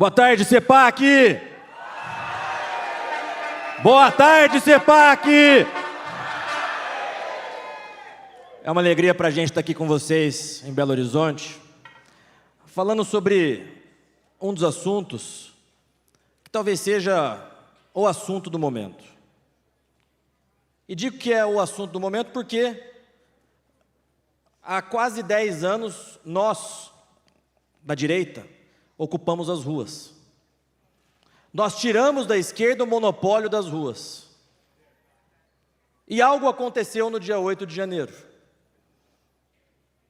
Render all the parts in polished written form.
Boa tarde, CEPAC! Boa tarde, CEPAC! É uma alegria para a gente estar aqui com vocês em Belo Horizonte, falando sobre um dos assuntos que talvez seja o assunto do momento. E digo que é o assunto do momento porque há quase 10 anos nós, da direita, ocupamos as ruas. Nós tiramos da esquerda o monopólio das ruas. E algo aconteceu no dia 8 de janeiro.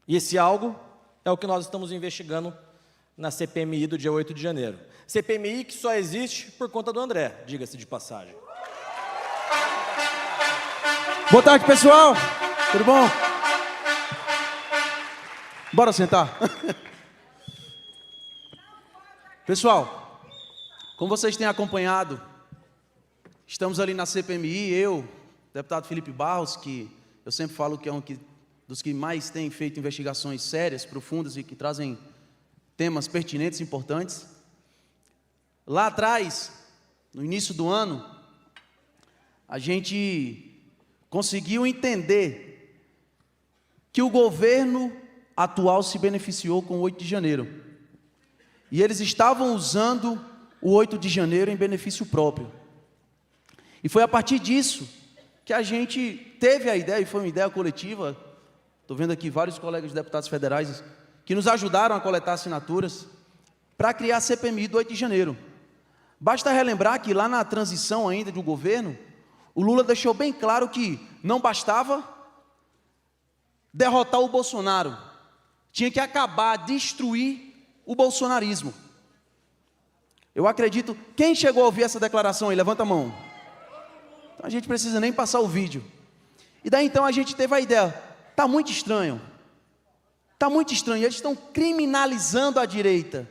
E esse algo é o que nós estamos investigando na CPMI do dia 8 de janeiro. CPMI que só existe por conta do André, diga-se de passagem. Boa tarde, pessoal. Tudo bom? Bora sentar. Pessoal, como vocês têm acompanhado, estamos ali na CPMI, eu, deputado Felipe Barros, que eu sempre falo que é um dos que mais tem feito investigações sérias, profundas e que trazem temas pertinentes e importantes. Lá atrás, no início do ano, a gente conseguiu entender que o governo atual se beneficiou com o 8 de janeiro. E eles estavam usando o 8 de janeiro em benefício próprio. E foi a partir disso que a gente teve a ideia, e foi uma ideia coletiva, estou vendo aqui vários colegas deputados federais que nos ajudaram a coletar assinaturas para criar a CPMI do 8 de janeiro. Basta relembrar que lá na transição ainda do governo, o Lula deixou bem claro que não bastava derrotar o Bolsonaro, tinha que acabar, destruir o bolsonarismo. Eu acredito, quem chegou a ouvir essa declaração aí, levanta a mão. Então a gente precisa nem passar o vídeo. E daí então a gente teve a ideia, está muito estranho, eles estão criminalizando a direita,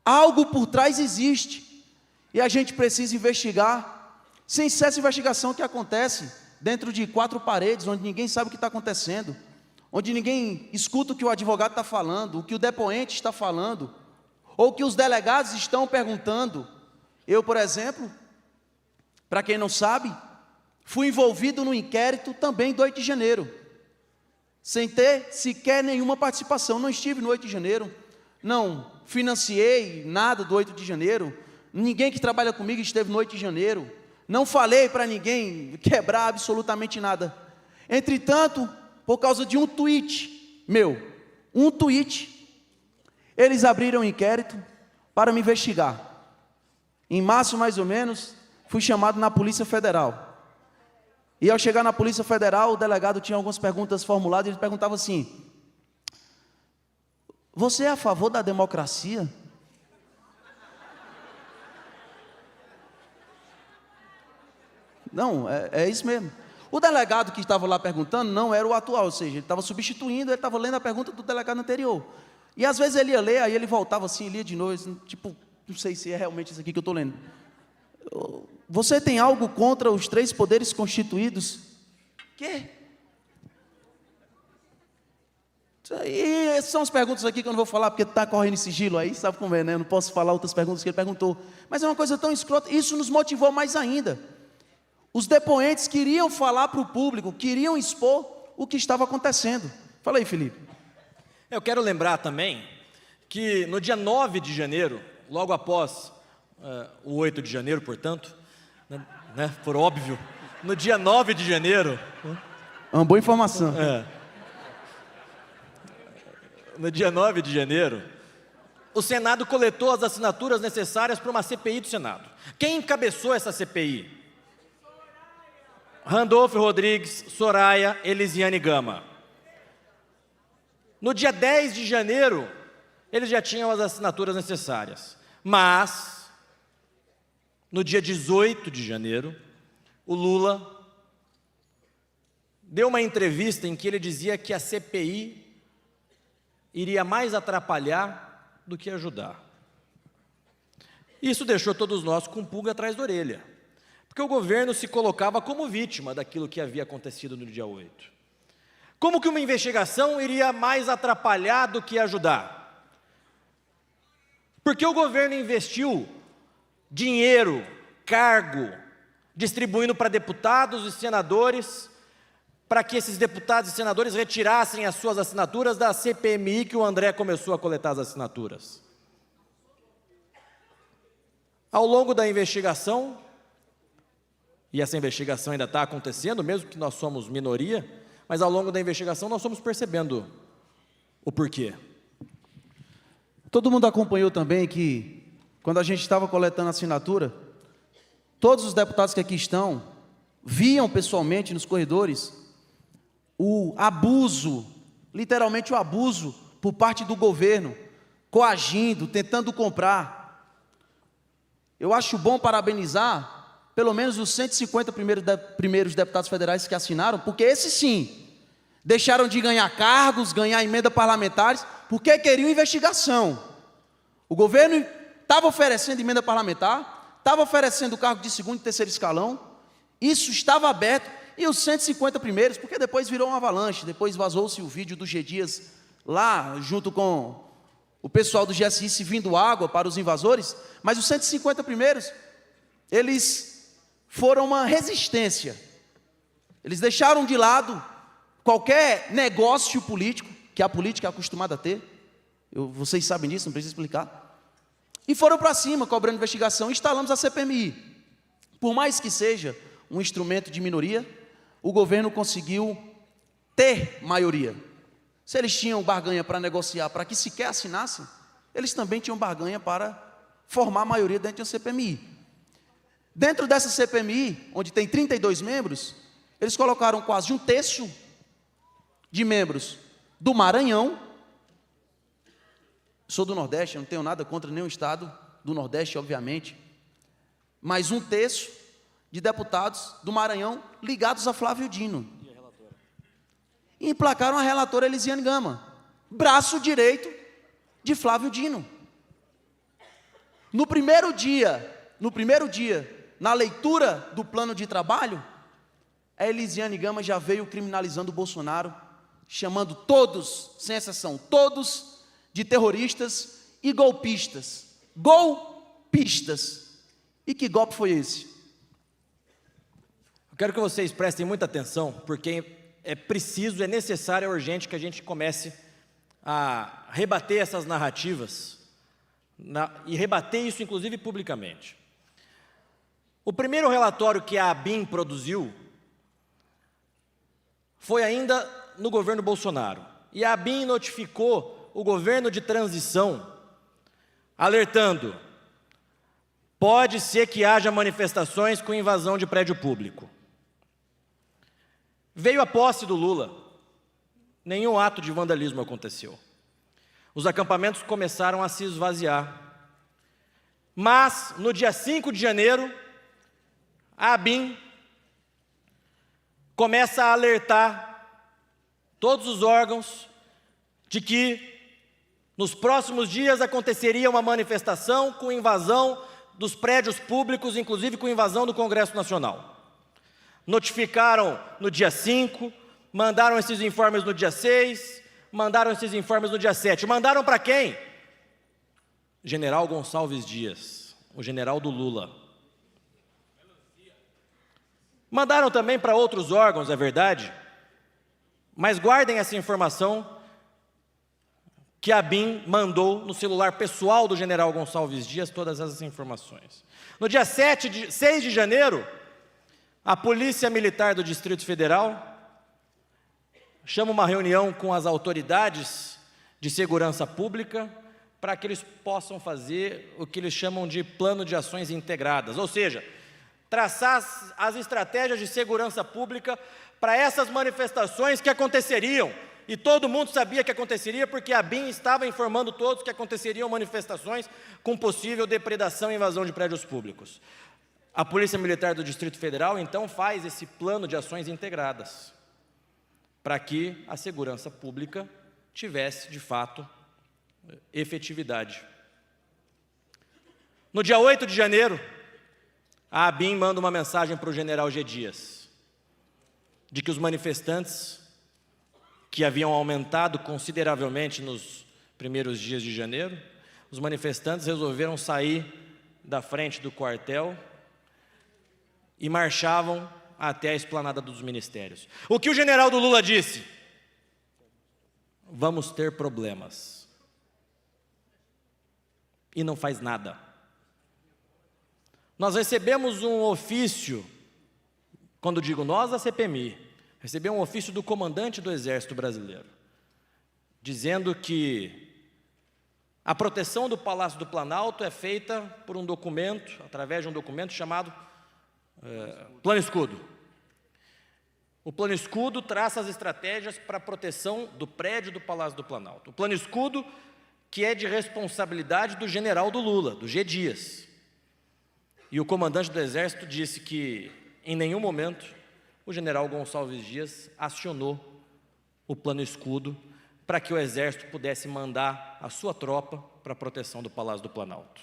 algo por trás existe, e a gente precisa investigar, sem ser essa investigação que acontece dentro de 4 paredes, onde ninguém sabe o que está acontecendo, onde ninguém escuta o que o advogado está falando, o que o depoente está falando, ou o que os delegados estão perguntando. Eu, por exemplo, para quem não sabe, fui envolvido no inquérito também do 8 de janeiro, sem ter sequer nenhuma participação. Não estive no 8 de janeiro, não financiei nada do 8 de janeiro, ninguém que trabalha comigo esteve no 8 de janeiro, não falei para ninguém quebrar absolutamente nada. Entretanto, por causa de um tweet meu, eles abriram um inquérito para me investigar. Em março, mais ou menos, fui chamado na Polícia Federal. E ao chegar na Polícia Federal, o delegado tinha algumas perguntas formuladas, e ele perguntava assim: você é a favor da democracia? Não, é isso mesmo. O delegado que estava lá perguntando não era o atual, ou seja, ele estava substituindo, ele estava lendo a pergunta do delegado anterior. E às vezes ele ia ler, aí ele voltava assim, lia de novo, tipo, não sei se é realmente isso aqui que eu estou lendo. Você tem algo contra os 3 poderes constituídos? Quê? E essas são as perguntas aqui que eu não vou falar, porque está correndo sigilo aí, sabe como é, né? Eu não posso falar outras perguntas que ele perguntou. Mas é uma coisa tão escrota, isso nos motivou mais ainda. Os depoentes queriam falar para o público, queriam expor o que estava acontecendo. Fala aí, Felipe. Eu quero lembrar também que no dia 9 de janeiro, logo após o 8 de janeiro, portanto, né, por óbvio, no dia 9 de janeiro... Uma boa informação. No dia 9 de janeiro, o Senado coletou as assinaturas necessárias para uma CPI do Senado. Quem encabeçou essa CPI? Randolfo Rodrigues, Soraya, Elisiane Gama. No dia 10 de janeiro, eles já tinham as assinaturas necessárias. Mas, no dia 18 de janeiro, o Lula deu uma entrevista em que ele dizia que a CPI iria mais atrapalhar do que ajudar. Isso deixou todos nós com pulga atrás da orelha, porque o governo se colocava como vítima daquilo que havia acontecido no dia 8. Como que uma investigação iria mais atrapalhar do que ajudar? Porque o governo investiu dinheiro, cargo, distribuindo para deputados e senadores, para que esses deputados e senadores retirassem as suas assinaturas da CPMI que o André começou a coletar as assinaturas. Ao longo da investigação, e essa investigação ainda está acontecendo, mesmo que nós somos minoria, mas ao longo da investigação nós fomos percebendo o porquê. Todo mundo acompanhou também que, quando a gente estava coletando assinatura, todos os deputados que aqui estão viam pessoalmente nos corredores o abuso, literalmente o abuso, por parte do governo, coagindo, tentando comprar. Eu acho bom parabenizar, pelo menos os 150 primeiros deputados federais que assinaram, porque esses sim, deixaram de ganhar cargos, ganhar emenda parlamentares, porque queriam investigação. O governo estava oferecendo emenda parlamentar, estava oferecendo cargo de segundo e terceiro escalão, isso estava aberto, e os 150 primeiros, porque depois virou uma avalanche, depois vazou-se o vídeo do G. Dias lá, junto com o pessoal do GSI servindo água para os invasores, mas os 150 primeiros, eles foram uma resistência. Eles deixaram de lado qualquer negócio político, que a política é acostumada a ter, vocês sabem disso, não preciso explicar, e foram para cima, cobrando investigação, e instalamos a CPMI. Por mais que seja um instrumento de minoria, o governo conseguiu ter maioria. Se eles tinham barganha para negociar, para que sequer assinassem, eles também tinham barganha para formar a maioria dentro da CPMI. Dentro dessa CPMI, onde tem 32 membros, eles colocaram quase um terço de membros do Maranhão. Sou do Nordeste, eu não tenho nada contra nenhum estado do Nordeste, obviamente, mas um terço de deputados do Maranhão ligados a Flávio Dino. E emplacaram a relatora Elisiane Gama, braço direito de Flávio Dino. No primeiro dia, na leitura do plano de trabalho, a Elisiane Gama já veio criminalizando o Bolsonaro, chamando todos, sem exceção, todos de terroristas e golpistas. Golpistas. E que golpe foi esse? Eu quero que vocês prestem muita atenção, porque é preciso, é necessário, é urgente que a gente comece a rebater essas narrativas, e rebater isso, inclusive, publicamente. O primeiro relatório que a ABIN produziu foi ainda no governo Bolsonaro. E a ABIN notificou o governo de transição, alertando: pode ser que haja manifestações com invasão de prédio público. Veio a posse do Lula, nenhum ato de vandalismo aconteceu. Os acampamentos começaram a se esvaziar. Mas, no dia 5 de janeiro, a ABIN começa a alertar todos os órgãos de que nos próximos dias aconteceria uma manifestação com invasão dos prédios públicos, inclusive com invasão do Congresso Nacional. Notificaram no dia 5, mandaram esses informes no dia 6, mandaram esses informes no dia 7. Mandaram para quem? General Gonçalves Dias, o general do Lula. Mandaram também para outros órgãos, é verdade, mas guardem essa informação que a ABIN mandou no celular pessoal do general Gonçalves Dias todas essas informações. No dia 6 de janeiro, a Polícia Militar do Distrito Federal chama uma reunião com as autoridades de segurança pública para que eles possam fazer o que eles chamam de plano de ações integradas, ou seja, traçar as estratégias de segurança pública para essas manifestações que aconteceriam. E todo mundo sabia que aconteceria, porque a ABIN estava informando todos que aconteceriam manifestações com possível depredação e invasão de prédios públicos. A Polícia Militar do Distrito Federal, então, faz esse plano de ações integradas, para que a segurança pública tivesse, de fato, efetividade. No dia 8 de janeiro, a ABIN manda uma mensagem para o general G. Dias, de que os manifestantes, que haviam aumentado consideravelmente nos primeiros dias de janeiro, os manifestantes resolveram sair da frente do quartel e marchavam até a esplanada dos ministérios. O que o general do Lula disse? Vamos ter problemas. E não faz nada. Nós recebemos um ofício, quando digo nós, a CPMI, recebeu um ofício do comandante do Exército Brasileiro, dizendo que a proteção do Palácio do Planalto é feita por um documento, através de um documento chamado Plano Escudo. O Plano Escudo traça as estratégias para a proteção do prédio do Palácio do Planalto. O Plano Escudo, que é de responsabilidade do general do Lula, do G. Dias. E o comandante do Exército disse que, em nenhum momento, o general Gonçalves Dias acionou o Plano Escudo para que o Exército pudesse mandar a sua tropa para a proteção do Palácio do Planalto.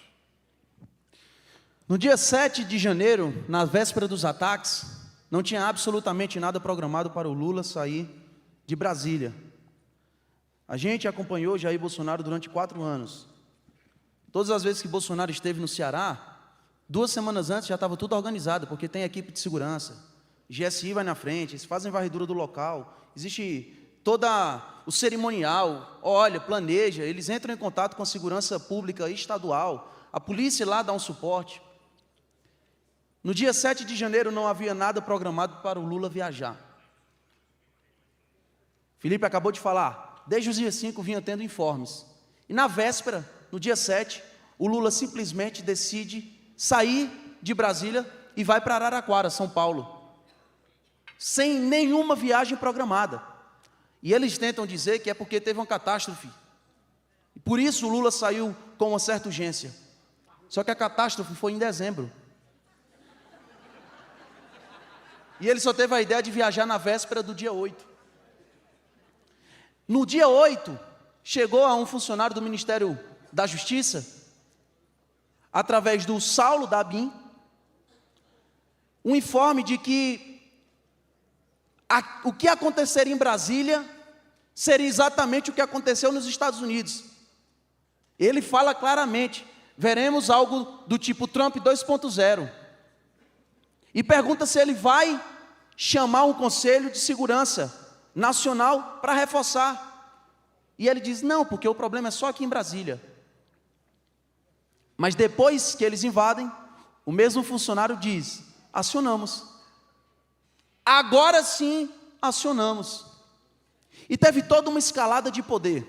No dia 7 de janeiro, na véspera dos ataques, não tinha absolutamente nada programado para o Lula sair de Brasília. A gente acompanhou Jair Bolsonaro durante 4 anos. Todas as vezes que Bolsonaro esteve no Ceará, 2 semanas antes já estava tudo organizado, porque tem equipe de segurança, GSI vai na frente, eles fazem varredura do local, existe todo o cerimonial, olha, planeja, eles entram em contato com a segurança pública estadual, a polícia lá dá um suporte. No dia 7 de janeiro não havia nada programado para o Lula viajar. Felipe acabou de falar, desde os dias 5 vinha tendo informes. E na véspera, no dia 7, o Lula simplesmente decide sair de Brasília e vai para Araraquara, São Paulo, sem nenhuma viagem programada. E eles tentam dizer que é porque teve uma catástrofe. E por isso o Lula saiu com uma certa urgência. Só que a catástrofe foi em dezembro. E ele só teve a ideia de viajar na véspera do dia 8. No dia 8, chegou a um funcionário do Ministério da Justiça, através do Saulo Dabim, um informe de que o que aconteceria em Brasília seria exatamente o que aconteceu nos Estados Unidos. Ele fala claramente, veremos algo do tipo Trump 2.0. E pergunta se ele vai chamar um Conselho de Segurança Nacional para reforçar. E ele diz, não, porque o problema é só aqui em Brasília. Mas depois que eles invadem, o mesmo funcionário diz, acionamos. Agora sim, acionamos. E teve toda uma escalada de poder.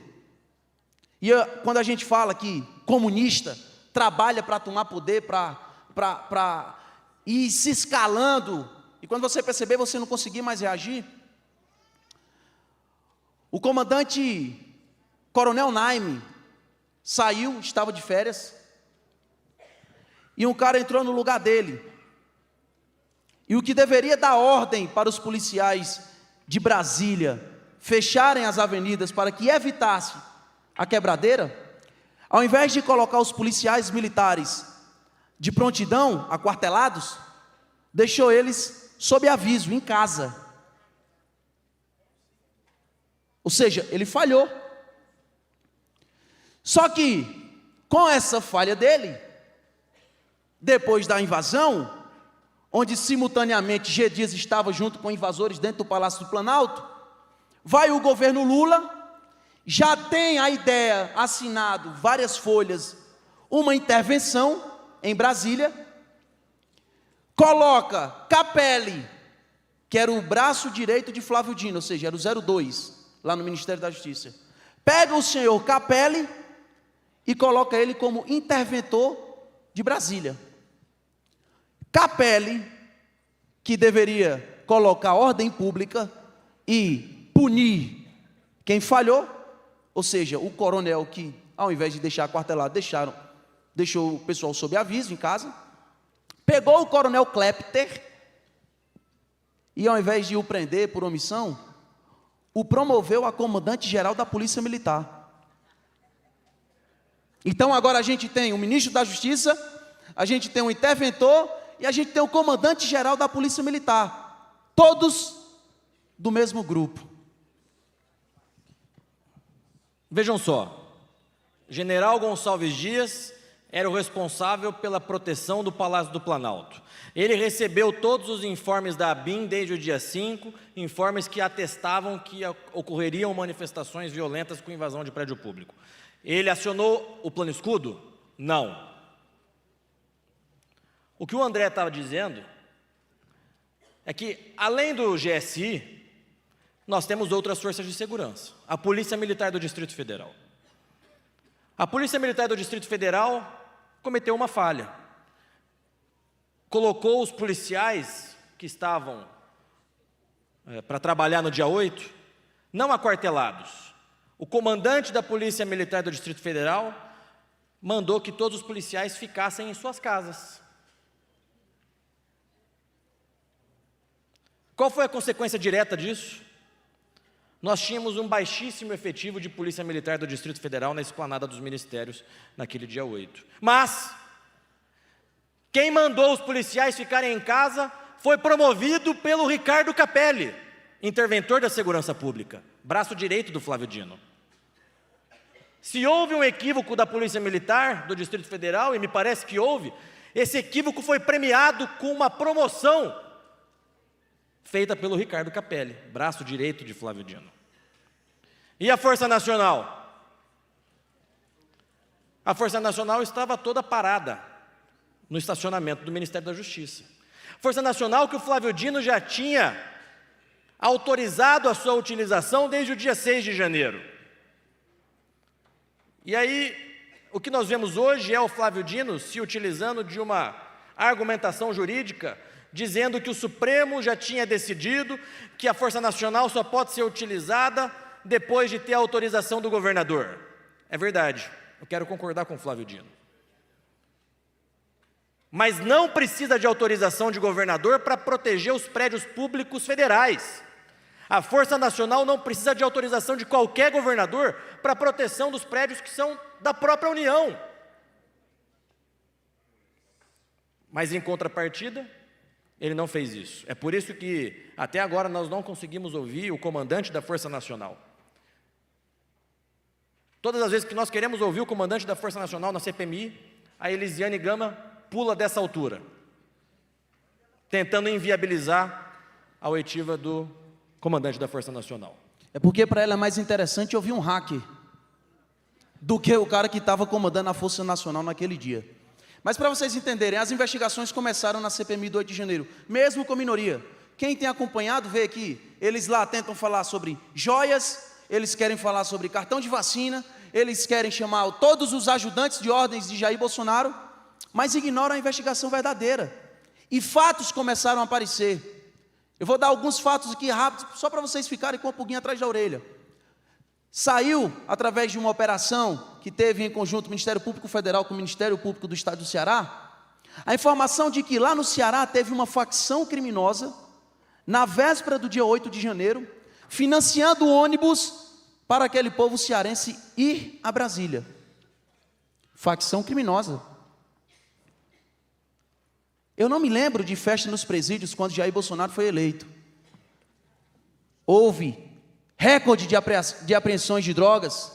E quando a gente fala que comunista trabalha para tomar poder, para ir se escalando, e quando você perceber, você não conseguir mais reagir, o comandante Coronel Naime saiu, estava de férias, e um cara entrou no lugar dele. E o que deveria dar ordem para os policiais de Brasília fecharem as avenidas para que evitasse a quebradeira, ao invés de colocar os policiais militares de prontidão, aquartelados, deixou eles sob aviso, em casa. Ou seja, ele falhou. Só que, com essa falha dele, depois da invasão, onde simultaneamente G. Dias estava junto com invasores dentro do Palácio do Planalto, vai o governo Lula, já tem a ideia, assinado várias folhas, uma intervenção em Brasília, coloca Capelli, que era o braço direito de Flávio Dino, ou seja, era o 02, lá no Ministério da Justiça, pega o senhor Capelli e coloca ele como interventor de Brasília. Capelli, que deveria colocar ordem pública e punir quem falhou, ou seja, o coronel que, ao invés de deixar aquartelado, deixou o pessoal sob aviso em casa, pegou o coronel Klepter e, ao invés de o prender por omissão, o promoveu a comandante-geral da Polícia Militar. Então agora a gente tem o ministro da Justiça, a gente tem o interventor e a gente tem o comandante-geral da Polícia Militar, todos do mesmo grupo. Vejam só, General Gonçalves Dias era o responsável pela proteção do Palácio do Planalto. Ele recebeu todos os informes da ABIN desde o dia 5, informes que atestavam que ocorreriam manifestações violentas com invasão de prédio público. Ele acionou o Plano Escudo? Não. O que o André estava dizendo é que, além do GSI, nós temos outras forças de segurança. A Polícia Militar do Distrito Federal. A Polícia Militar do Distrito Federal cometeu uma falha. Colocou os policiais que estavam para trabalhar no dia 8, não aquartelados. O comandante da Polícia Militar do Distrito Federal mandou que todos os policiais ficassem em suas casas. Qual foi a consequência direta disso? Nós tínhamos um baixíssimo efetivo de Polícia Militar do Distrito Federal na esplanada dos ministérios naquele dia 8. Mas quem mandou os policiais ficarem em casa foi promovido pelo Ricardo Capelli, interventor da Segurança Pública, braço direito do Flávio Dino. Se houve um equívoco da Polícia Militar do Distrito Federal, e me parece que houve, esse equívoco foi premiado com uma promoção feita pelo Ricardo Capelli, braço direito de Flávio Dino. E a Força Nacional? A Força Nacional estava toda parada no estacionamento do Ministério da Justiça. Força Nacional que o Flávio Dino já tinha autorizado a sua utilização desde o dia 6 de janeiro. E aí, o que nós vemos hoje é o Flávio Dino se utilizando de uma argumentação jurídica, dizendo que o Supremo já tinha decidido que a Força Nacional só pode ser utilizada depois de ter a autorização do governador. É verdade, eu quero concordar com o Flávio Dino. Mas não precisa de autorização de governador para proteger os prédios públicos federais. A Força Nacional não precisa de autorização de qualquer governador para a proteção dos prédios que são da própria União. Mas, em contrapartida, ele não fez isso. É por isso que, até agora, nós não conseguimos ouvir o comandante da Força Nacional. Todas as vezes que nós queremos ouvir o comandante da Força Nacional na CPMI, a Elisiane Gama pula dessa altura, tentando inviabilizar a oitiva do comandante da Força Nacional. É porque para ela é mais interessante ouvir um hacker do que o cara que estava comandando a Força Nacional naquele dia. Mas para vocês entenderem, as investigações começaram na CPMI do 8 de janeiro, mesmo com minoria. Quem tem acompanhado vê que eles lá tentam falar sobre joias, eles querem falar sobre cartão de vacina, eles querem chamar todos os ajudantes de ordens de Jair Bolsonaro, mas ignoram a investigação verdadeira. E fatos começaram a aparecer. Eu vou dar alguns fatos aqui rápidos, só para vocês ficarem com um pulguinho atrás da orelha. Saiu, através de uma operação que teve em conjunto o Ministério Público Federal com o Ministério Público do Estado do Ceará, a informação de que lá no Ceará teve uma facção criminosa, na véspera do dia 8 de janeiro, financiando ônibus para aquele povo cearense ir a Brasília. Facção criminosa. Eu não me lembro de festa nos presídios quando Jair Bolsonaro foi eleito. Houve recorde de apreensões de drogas.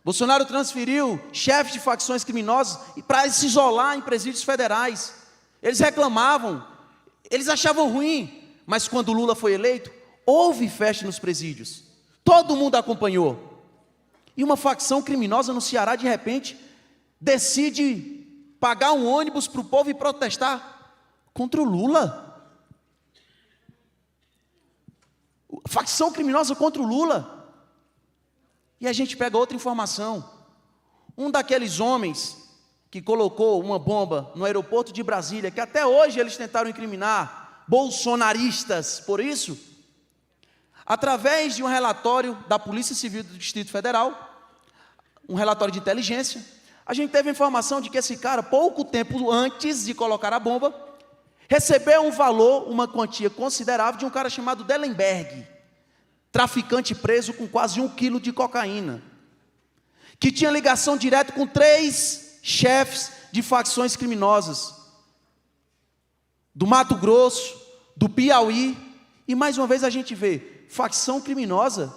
Bolsonaro transferiu chefes de facções criminosas para se isolar em presídios federais. Eles reclamavam, eles achavam ruim, mas quando Lula foi eleito, houve festa nos presídios. Todo mundo acompanhou. E uma facção criminosa no Ceará, de repente, decide pagar um ônibus para o povo e protestar contra o Lula. Facção criminosa contra o Lula. E a gente pega outra informação. Um daqueles homens que colocou uma bomba no aeroporto de Brasília, que até hoje eles tentaram incriminar bolsonaristas por isso, através de um relatório da Polícia Civil do Distrito Federal, um relatório de inteligência, a gente teve a informação de que esse cara, pouco tempo antes de colocar a bomba, recebeu um valor, uma quantia considerável de um cara chamado Dellenberg, traficante preso com quase 1 quilo de cocaína, que tinha ligação direta com 3 chefes de facções criminosas, do Mato Grosso, do Piauí, e mais uma vez a gente vê facção criminosa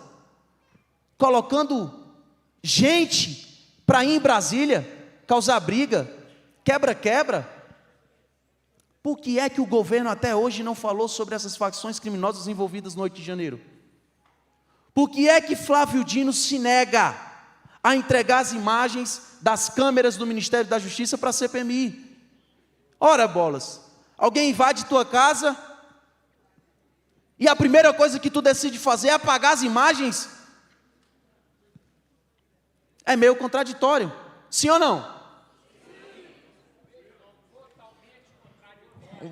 colocando gente para ir em Brasília, causar briga, quebra-quebra. Por que é que o governo até hoje não falou sobre essas facções criminosas envolvidas no 8 de janeiro? Por que é que Flávio Dino se nega a entregar as imagens das câmeras do Ministério da Justiça para a CPMI? Ora bolas, alguém invade tua casa e a primeira coisa que tu decide fazer é apagar as imagens? É meio contraditório, sim ou não?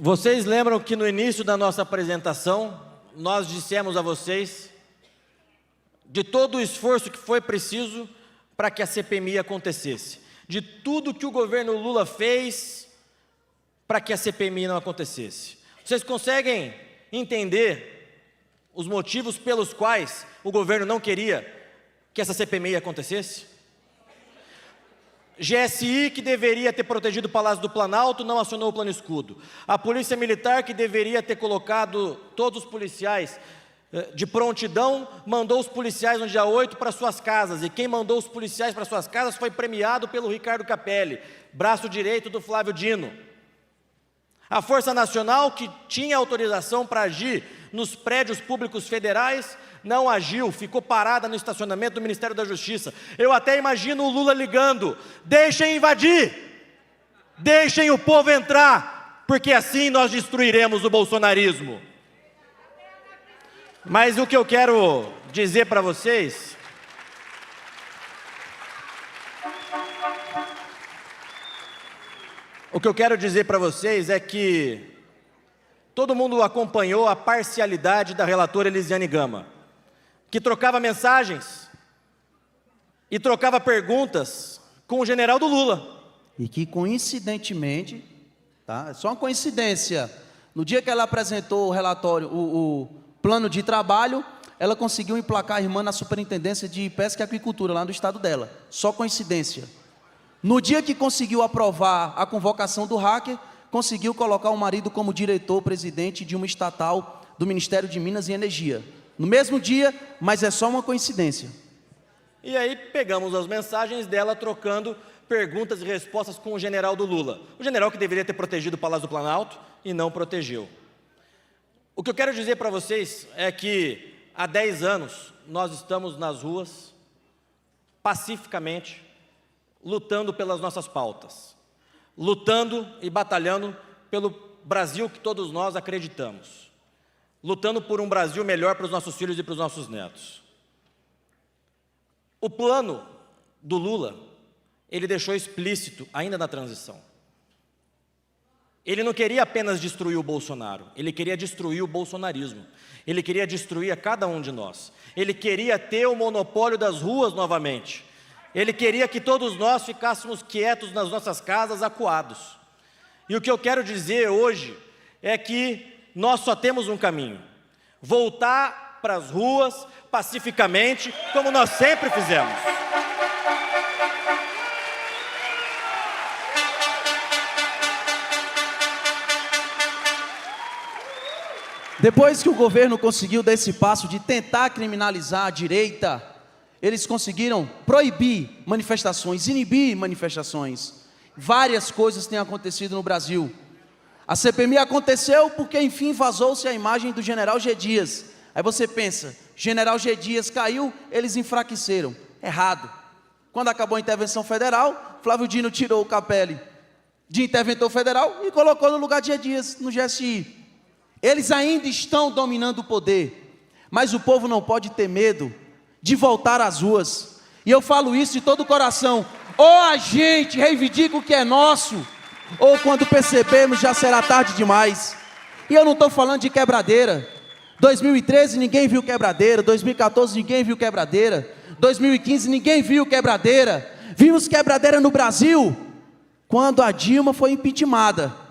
Vocês lembram que no início da nossa apresentação, nós dissemos a vocês de todo o esforço que foi preciso para que a CPMI acontecesse, de tudo que o governo Lula fez para que a CPMI não acontecesse. Vocês conseguem entender os motivos pelos quais o governo não queria que essa CPMI acontecesse? GSI, que deveria ter protegido o Palácio do Planalto, não acionou o plano escudo. A Polícia Militar, que deveria ter colocado todos os policiais de prontidão, mandou os policiais no dia 8 para suas casas. E quem mandou os policiais para suas casas foi premiado pelo Ricardo Capelli, braço direito do Flávio Dino. A Força Nacional, que tinha autorização para agir nos prédios públicos federais, não agiu, ficou parada no estacionamento do Ministério da Justiça. Eu até imagino o Lula ligando: deixem invadir, deixem o povo entrar, porque assim nós destruiremos o bolsonarismo. Mas o que eu quero dizer para vocês é que todo mundo acompanhou a parcialidade da relatora Elisiane Gama, que trocava mensagens e trocava perguntas com o general do Lula. E que coincidentemente, tá? É só uma coincidência, no dia que ela apresentou o relatório, o plano de trabalho, ela conseguiu emplacar a irmã na Superintendência de Pesca e Aquicultura, lá no estado dela. Só coincidência. No dia que conseguiu aprovar a convocação do hacker, conseguiu colocar o marido como diretor-presidente de uma estatal do Ministério de Minas e Energia. No mesmo dia, mas é só uma coincidência. E aí pegamos as mensagens dela trocando perguntas e respostas com o general do Lula. O general que deveria ter protegido o Palácio do Planalto e não protegeu. O que eu quero dizer para vocês é que há 10 anos nós estamos nas ruas, pacificamente, lutando pelas nossas pautas, lutando e batalhando pelo Brasil que todos nós acreditamos, lutando por um Brasil melhor para os nossos filhos e para os nossos netos. O plano do Lula, ele deixou explícito ainda na transição. Ele não queria apenas destruir o Bolsonaro, ele queria destruir o bolsonarismo. Ele queria destruir a cada um de nós. Ele queria ter o monopólio das ruas novamente. Ele queria que todos nós ficássemos quietos nas nossas casas, acuados. E o que eu quero dizer hoje é que nós só temos um caminho: voltar para as ruas pacificamente, como nós sempre fizemos. Depois que o governo conseguiu dar esse passo de tentar criminalizar a direita, eles conseguiram proibir manifestações, inibir manifestações. Várias coisas têm acontecido no Brasil. A CPMI aconteceu porque, enfim, vazou-se a imagem do general G. Dias. Aí você pensa, general G. Dias caiu, eles enfraqueceram. Errado. Quando acabou a intervenção federal, Flávio Dino tirou o Capelli de interventor federal e colocou no lugar de G. Dias, no GSI. Eles ainda estão dominando o poder, mas o povo não pode ter medo de voltar às ruas. E eu falo isso de todo o coração: ou a gente reivindica o que é nosso, ou quando percebermos já será tarde demais. E eu não estou falando de quebradeira. 2013 ninguém viu quebradeira, 2014 ninguém viu quebradeira, 2015 ninguém viu quebradeira. Vimos quebradeira no Brasil quando a Dilma foi impeachmentada.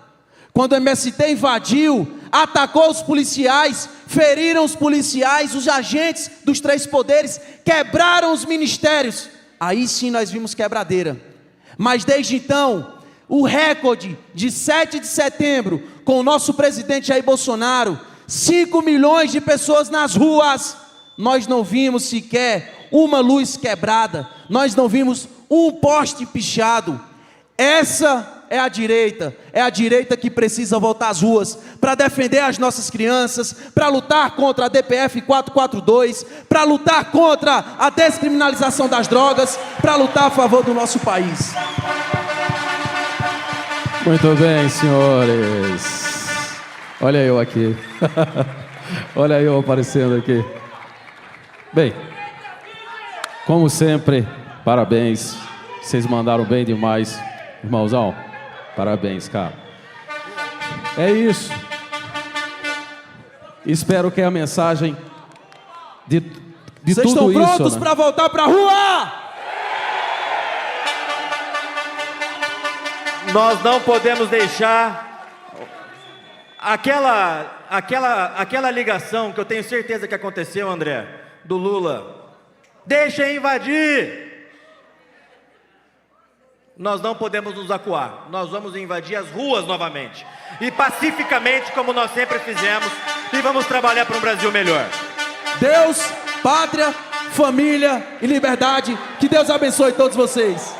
Quando o MST invadiu, atacou os policiais, feriram os policiais, os agentes dos 3 poderes, quebraram os ministérios. Aí sim nós vimos quebradeira. Mas desde então, o recorde de 7 de setembro, com o nosso presidente Jair Bolsonaro, 5 milhões de pessoas nas ruas, nós não vimos sequer uma luz quebrada, nós não vimos um poste pichado. Essa é a direita que precisa voltar às ruas para defender as nossas crianças, para lutar contra a DPF 442, para lutar contra a descriminalização das drogas, para lutar a favor do nosso país. Muito bem, senhores. Olha eu aqui. Olha eu aparecendo aqui. Bem, como sempre, parabéns. Vocês mandaram bem demais. Irmãozão, parabéns, cara. É isso. Espero que a mensagem de Vocês tudo estão isso... prontos para voltar para a rua? Nós não podemos deixar aquela ligação que eu tenho certeza que aconteceu, André, do Lula. Deixa invadir. Nós não podemos nos acuar. Nós vamos invadir as ruas novamente. E pacificamente, como nós sempre fizemos. E vamos trabalhar para um Brasil melhor. Deus, pátria, família e liberdade. Que Deus abençoe todos vocês.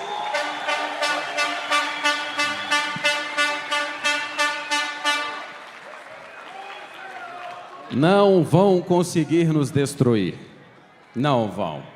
Não vão conseguir nos destruir. Não vão.